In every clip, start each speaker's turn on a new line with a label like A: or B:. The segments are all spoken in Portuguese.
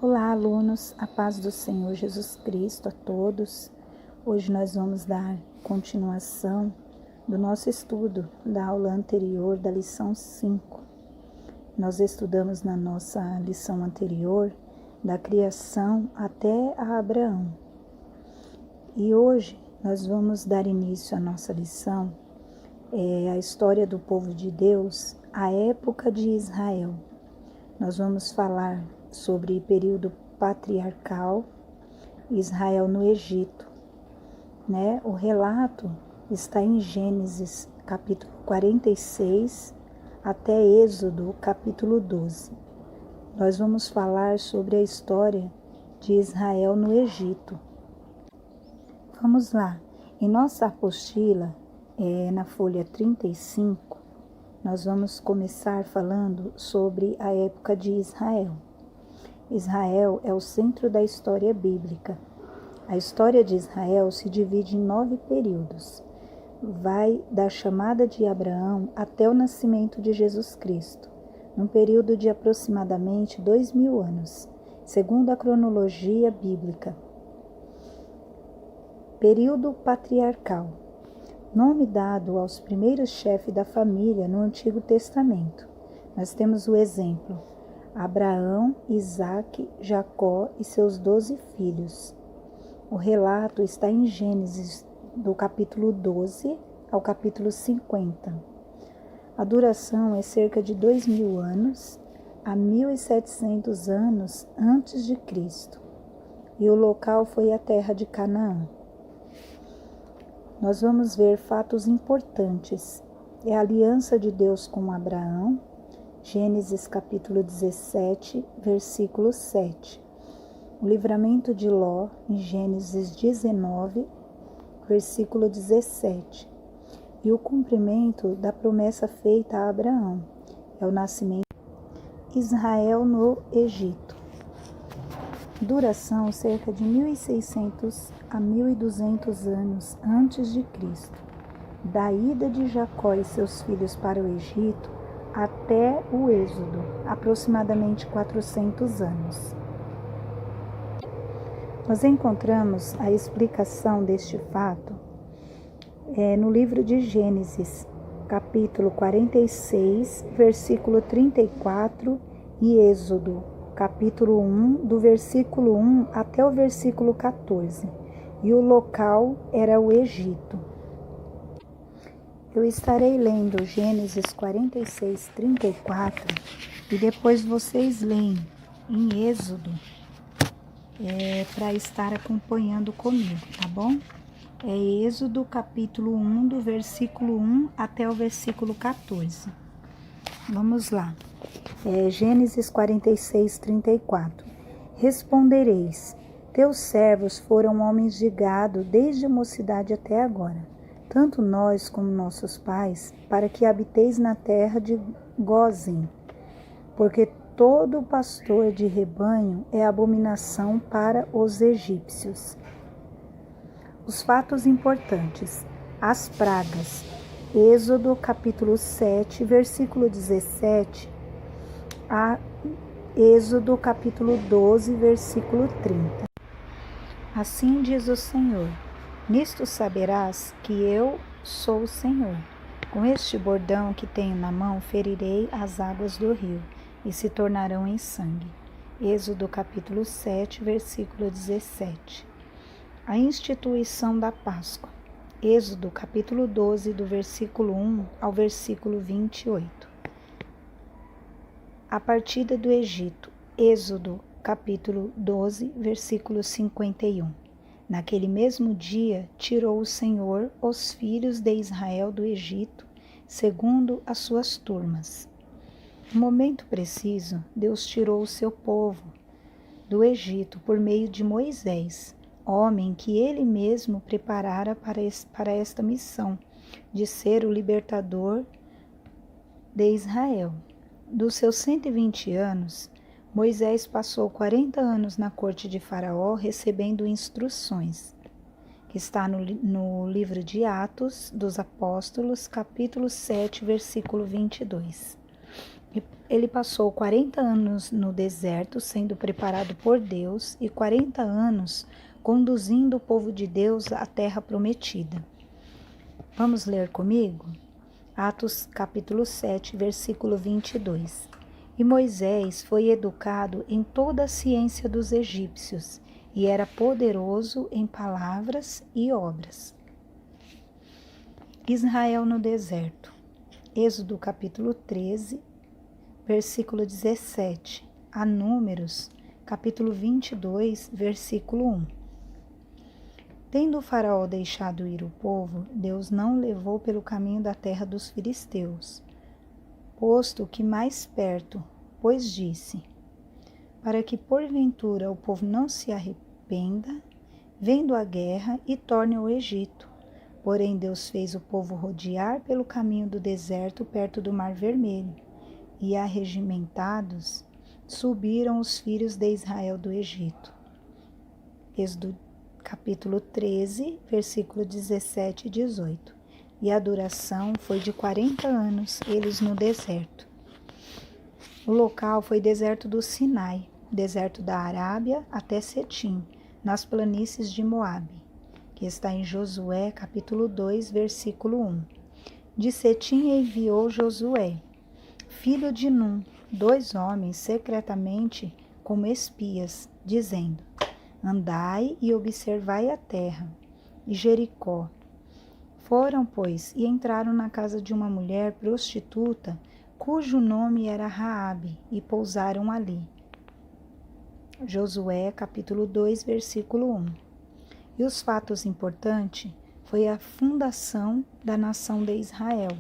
A: Olá, alunos, a paz do Senhor Jesus Cristo a todos. Hoje nós vamos dar continuação do nosso estudo da aula anterior, da lição 5. Nós estudamos na nossa lição anterior da criação até a Abraão. E hoje nós vamos dar início à nossa lição, a história do povo de Deus, a época de Israel. Nós vamos falar sobre o período patriarcal, Israel no Egito, né? O relato está em Gênesis, capítulo 46, até Êxodo, capítulo 12. Nós vamos falar sobre a história de Israel no Egito. Vamos lá. Em nossa apostila, na folha 35, nós vamos começar falando sobre a época de Israel. Israel é o centro da história bíblica. A história de Israel se divide em 9 períodos. Vai da chamada de Abraão até o nascimento de Jesus Cristo, num período de aproximadamente 2000 anos, segundo a cronologia bíblica. Período patriarcal. Nome dado aos primeiros chefes da família no Antigo Testamento. Nós temos o exemplo: Abraão, Isaque, Jacó e seus 12 filhos. O relato está em Gênesis, do capítulo 12 ao capítulo 50. A duração é cerca de 2000 anos a 1700 anos antes de Cristo. E o local foi a terra de Canaã. Nós vamos ver fatos importantes. É a aliança de Deus com Abraão, Gênesis capítulo 17, versículo 7. O livramento de Ló, em Gênesis 19, versículo 17. E o cumprimento da promessa feita a Abraão, é o nascimento de Israel no Egito. Duração cerca de 1600 a 1200 anos antes de Cristo. Da ida de Jacó e seus filhos para o Egito até o Êxodo, aproximadamente 400 anos. Nós encontramos a explicação deste fato no livro de Gênesis, capítulo 46, versículo 34 e Êxodo, capítulo 1, do versículo 1 até o versículo 14. E o local era o Egito. Eu estarei lendo Gênesis 46, 34 e depois vocês leem em Êxodo para estar acompanhando comigo, tá bom? É Êxodo capítulo 1, do versículo 1 até o versículo 14. Vamos lá. Gênesis 46, 34. Respondereis: teus servos foram homens de gado desde a mocidade até agora, tanto nós como nossos pais, para que habiteis na terra de Gósen, porque todo pastor de rebanho é abominação para os egípcios. Os fatos importantes. As pragas. Êxodo capítulo 7, versículo 17 a Êxodo capítulo 12, versículo 30. Assim diz o Senhor: nisto saberás que eu sou o Senhor. Com este bordão que tenho na mão ferirei as águas do rio, e se tornarão em sangue. Êxodo capítulo 7, versículo 17. A instituição da Páscoa. Êxodo capítulo 12, do versículo 1 ao versículo 28. A partida do Egito. Êxodo capítulo 12, versículo 51. Naquele mesmo dia tirou o Senhor os filhos de Israel do Egito, segundo as suas turmas. No momento preciso, Deus tirou o seu povo do Egito por meio de Moisés, homem que ele mesmo preparara para esta missão, de ser o libertador de Israel. Dos seus 120 anos, Moisés passou 40 anos na corte de Faraó recebendo instruções, que está no livro de Atos dos Apóstolos, capítulo 7, versículo 22. Ele passou 40 anos no deserto, sendo preparado por Deus, e 40 anos conduzindo o povo de Deus à terra prometida. Vamos ler comigo? Atos capítulo 7, versículo 22. E Moisés foi educado em toda a ciência dos egípcios, e era poderoso em palavras e obras. Israel no deserto. Êxodo capítulo 13, versículo 17, a Números, capítulo 22, versículo 1. Tendo o faraó deixado ir o povo, Deus não levou pelo caminho da terra dos filisteus, posto que mais perto, pois disse, para que porventura o povo não se arrependa, vendo a guerra e torne ao Egito. Porém Deus fez o povo rodear pelo caminho do deserto perto do Mar Vermelho, e arregimentados subiram os filhos de Israel do Egito. Êxodo capítulo 13, versículo 17 e 18. E a duração foi de 40 anos, eles no deserto. O local foi deserto do Sinai, deserto da Arábia até Setim, nas planícies de Moabe, que está em Josué capítulo 2, versículo 1. De Setim enviou Josué, filho de Num, 2 homens secretamente como espias, dizendo: Andai e observai a terra, e Jericó. Foram, pois, e entraram na casa de uma mulher prostituta, cujo nome era Raabe, e pousaram ali. Josué, capítulo 2, versículo 1. E os fatos importantes foi a fundação da nação de Israel,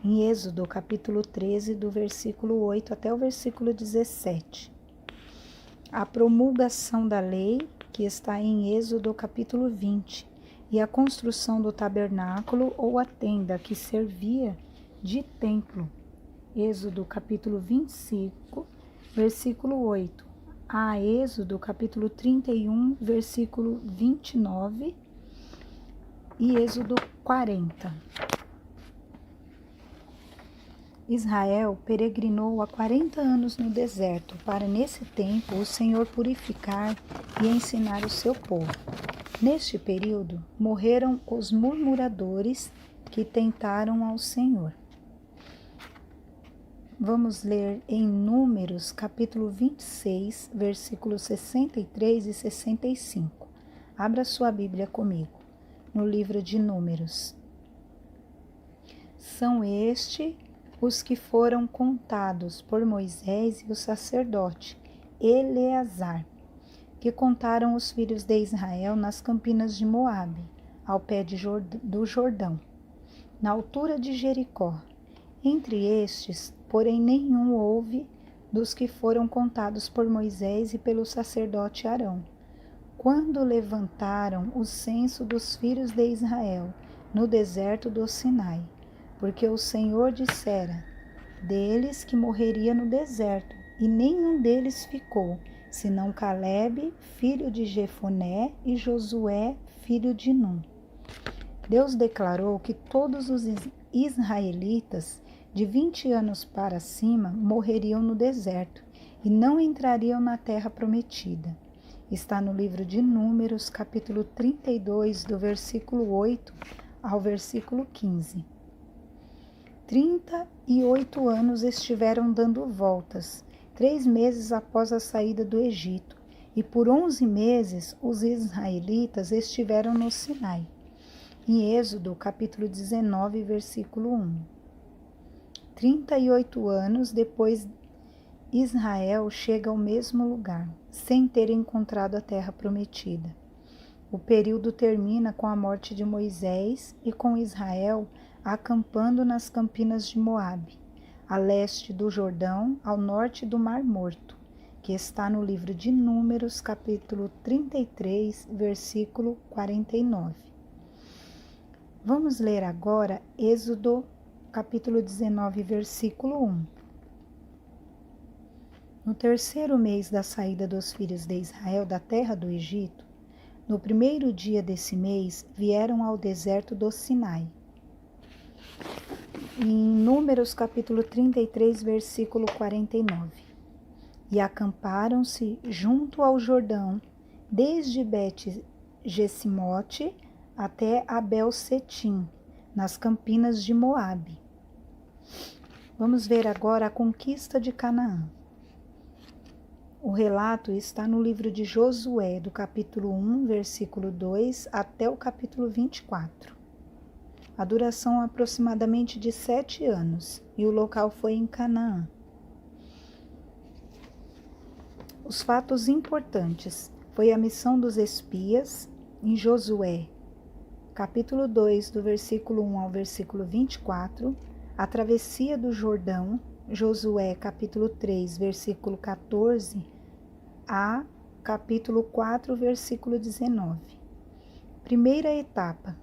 A: em Êxodo, capítulo 13, do versículo 8 até o versículo 17. A promulgação da lei, que está em Êxodo, capítulo 20, e a construção do tabernáculo ou a tenda que servia de templo. Êxodo, capítulo 25, versículo 8. A Êxodo, capítulo 31, versículo 29 e Êxodo 40. Israel peregrinou há 40 anos no deserto, para nesse tempo o Senhor purificar e ensinar o seu povo. Neste período, morreram os murmuradores que tentaram ao Senhor. Vamos ler em Números, capítulo 26, versículos 63 e 65. Abra sua Bíblia comigo, no livro de Números. São estes os que foram contados por Moisés e o sacerdote Eleazar, que contaram os filhos de Israel nas campinas de Moabe, ao pé do Jordão, na altura de Jericó. Entre estes, porém, nenhum houve dos que foram contados por Moisés e pelo sacerdote Arão, quando levantaram o censo dos filhos de Israel no deserto do Sinai, porque o Senhor dissera deles que morreria no deserto, e nenhum deles ficou, senão Calebe, filho de Jefoné, e Josué, filho de Num. Deus declarou que todos os israelitas de 20 anos para cima morreriam no deserto e não entrariam na terra prometida. Está no livro de Números, capítulo 32, do versículo 8 ao versículo 15. 38 anos estiveram dando voltas, 3 meses após a saída do Egito, e por 11 meses os israelitas estiveram no Sinai. Em Êxodo, capítulo 19, versículo 1. 38 anos depois, Israel chega ao mesmo lugar, sem ter encontrado a terra prometida. O período termina com a morte de Moisés e com Israel acampando nas campinas de Moabe, a leste do Jordão, ao norte do Mar Morto, que está no livro de Números, capítulo 33, versículo 49. Vamos ler agora Êxodo, capítulo 19, versículo 1. No 3º mês da saída dos filhos de Israel da terra do Egito, no 1º dia desse mês, vieram ao deserto do Sinai. em Números capítulo 33, versículo 49. E acamparam-se junto ao Jordão, desde Bet-Gesimote até Abel-Setim, nas campinas de Moabe. Vamos ver agora a conquista de Canaã. O relato está no livro de Josué, do capítulo 1, versículo 2, até o capítulo 24. A duração é aproximadamente de 7 anos, e o local foi em Canaã. Os fatos importantes foi a missão dos espias em Josué, capítulo 2, do versículo 1 ao versículo 24, a travessia do Jordão, Josué, capítulo 3, versículo 14, a capítulo 4, versículo 19. Primeira etapa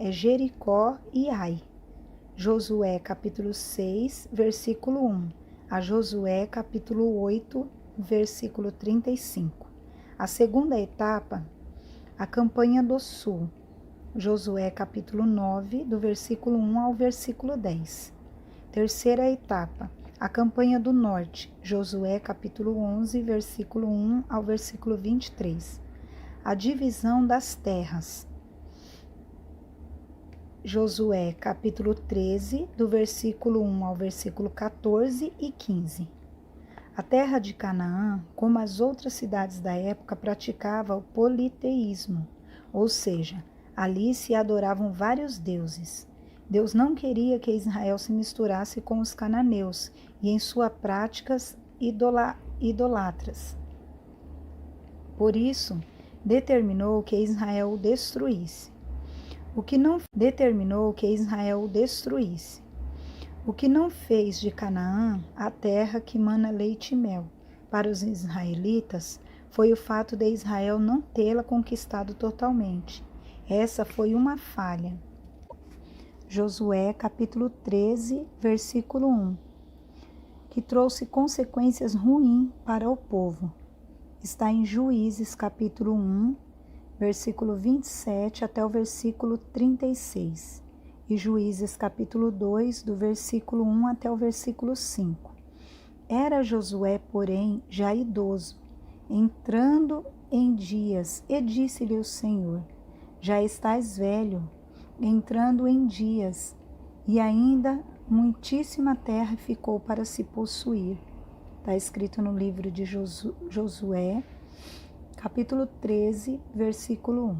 A: é Jericó e Ai, Josué, capítulo 6, versículo 1, a Josué, capítulo 8, versículo 35. A segunda etapa, a campanha do sul, Josué, capítulo 9, do versículo 1 ao versículo 10. Terceira etapa, a campanha do norte, Josué, capítulo 11, versículo 1 ao versículo 23. A divisão das terras, Josué, capítulo 13, do versículo 1 ao versículo 14 e 15. A terra de Canaã, como as outras cidades da época, praticava o politeísmo, ou seja, ali se adoravam vários deuses. Deus não queria que Israel se misturasse com os cananeus e em suas práticas idolatras. Por isso, determinou que Israel o destruísse. O que não fez de Canaã a terra que mana leite e mel para os israelitas foi o fato de Israel não tê-la conquistado totalmente. Essa foi uma falha. Josué, capítulo 13, versículo 1, que trouxe consequências ruins para o povo. Está em Juízes, capítulo 1, versículo 27 até o versículo 36. E Juízes, capítulo 2, do versículo 1 até o versículo 5. Era Josué, porém, já idoso, entrando em dias, e disse-lhe o Senhor: já estás velho, entrando em dias, e ainda muitíssima terra ficou para se possuir. Está escrito no livro de Josué, capítulo 13, versículo 1.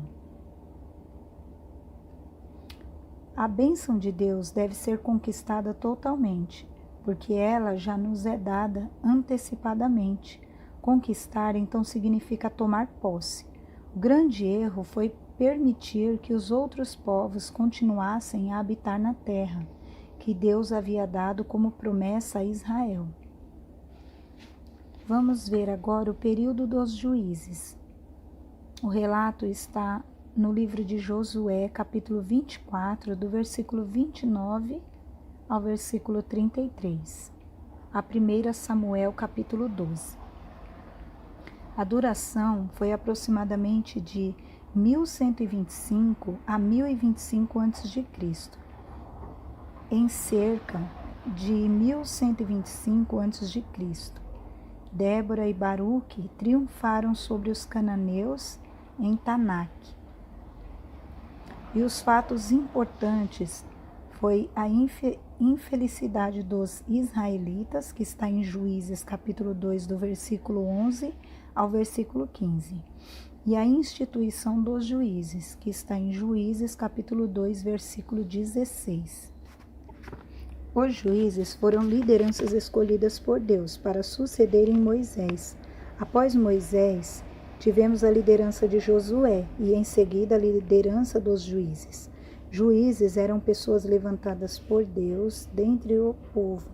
A: A bênção de Deus deve ser conquistada totalmente, porque ela já nos é dada antecipadamente. Conquistar, então, significa tomar posse. O grande erro foi permitir que os outros povos continuassem a habitar na terra, que Deus havia dado como promessa a Israel. Vamos ver agora o período dos juízes. O relato está no livro de Josué, capítulo 24, do versículo 29 ao versículo 33. A 1 Samuel, capítulo 12. A duração foi aproximadamente de 1125 a 1025 a.C. Em cerca de 1125 a.C., Débora e Baruque triunfaram sobre os cananeus em Tanak. E os fatos importantes foi a infelicidade dos israelitas, que está em Juízes capítulo 2, do versículo 11 ao versículo 15. E a instituição dos juízes, que está em Juízes capítulo 2, versículo 16. Os juízes foram lideranças escolhidas por Deus para sucederem Moisés. Após Moisés, tivemos a liderança de Josué e em seguida a liderança dos juízes. Juízes eram pessoas levantadas por Deus dentre o povo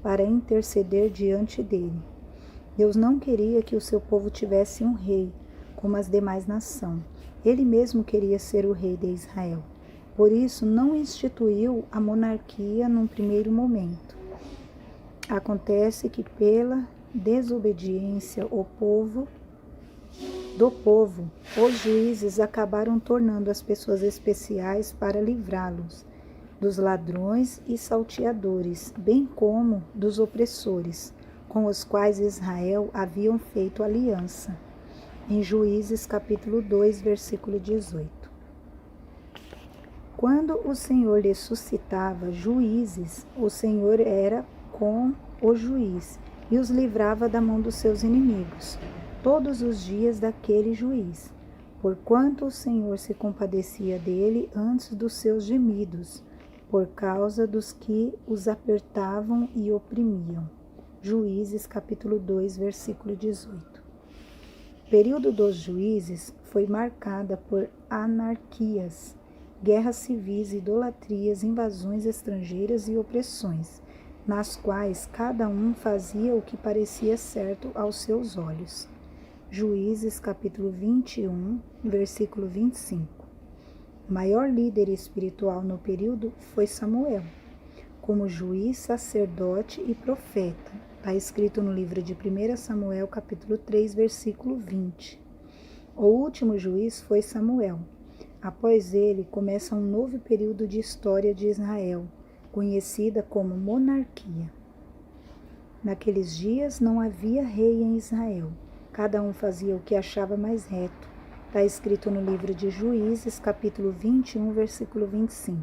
A: para interceder diante dele. Deus não queria que o seu povo tivesse um rei, como as demais nações. Ele mesmo queria ser o rei de Israel. Por isso, não instituiu a monarquia num primeiro momento. Acontece que, pela desobediência do povo, os juízes acabaram tornando as pessoas especiais para livrá-los dos ladrões e salteadores, bem como dos opressores, com os quais Israel haviam feito aliança. Em Juízes capítulo 2, versículo 18. Quando o Senhor lhe suscitava juízes, o Senhor era com o juiz e os livrava da mão dos seus inimigos, todos os dias daquele juiz, porquanto o Senhor se compadecia dele antes dos seus gemidos, por causa dos que os apertavam e oprimiam. Juízes capítulo 2, versículo 18. O período dos juízes foi marcada por anarquias, guerras civis, idolatrias, invasões estrangeiras e opressões, nas quais cada um fazia o que parecia certo aos seus olhos. Juízes capítulo 21, versículo 25. O maior líder espiritual no período foi Samuel, como juiz, sacerdote e profeta. Está escrito no livro de 1 Samuel capítulo 3, versículo 20. O último juiz foi Samuel. Após ele, começa um novo período de história de Israel, conhecida como monarquia. Naqueles dias não havia rei em Israel. Cada um fazia o que achava mais reto. Está escrito no livro de Juízes, capítulo 21, versículo 25.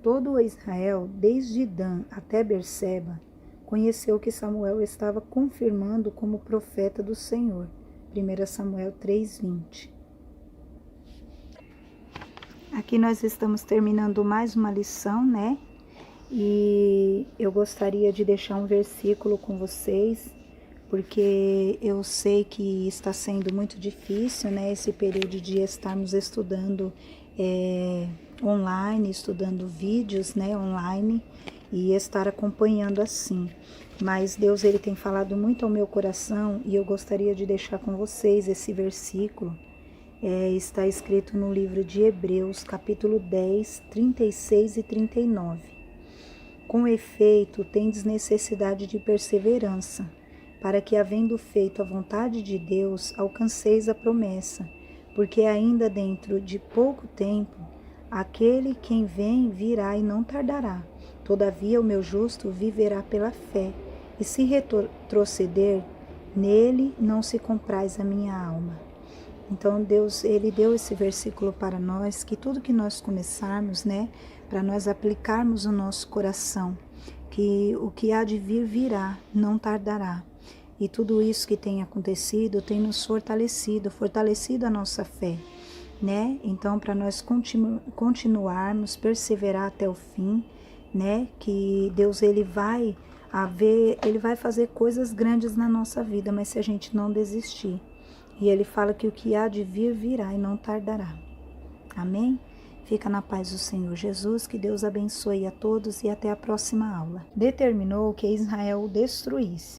A: Todo o Israel, desde Dan até Berseba, conheceu que Samuel estava confirmando como profeta do Senhor. 1 Samuel 3:20. Aqui nós estamos terminando mais uma lição, né? E eu gostaria de deixar um versículo com vocês, porque eu sei que está sendo muito difícil, né? Esse período de estarmos estudando online, estudando vídeos, né? Online e estar acompanhando assim. Mas Deus, Ele tem falado muito ao meu coração e eu gostaria de deixar com vocês esse versículo. Está escrito no livro de Hebreus, capítulo 10, 36 e 39. Com efeito, tendes necessidade de perseverança, para que, havendo feito a vontade de Deus, alcanceis a promessa, porque ainda dentro de pouco tempo, aquele quem vem virá e não tardará. Todavia o meu justo viverá pela fé, e se retroceder, nele não se compraz a minha alma. Então Deus, Ele deu esse versículo para nós, que tudo que nós começarmos, né, para nós aplicarmos no nosso coração, que o que há de vir virá, não tardará. E tudo isso que tem acontecido tem nos fortalecido a nossa fé, né? Então, para nós continuarmos, perseverar até o fim, né? Que Deus, Ele vai fazer coisas grandes na nossa vida, mas se a gente não desistir. E Ele fala que o que há de vir, virá e não tardará. Amém? Fica na paz do Senhor Jesus, que Deus abençoe a todos e até a próxima aula. Determinou que Israel o destruísse.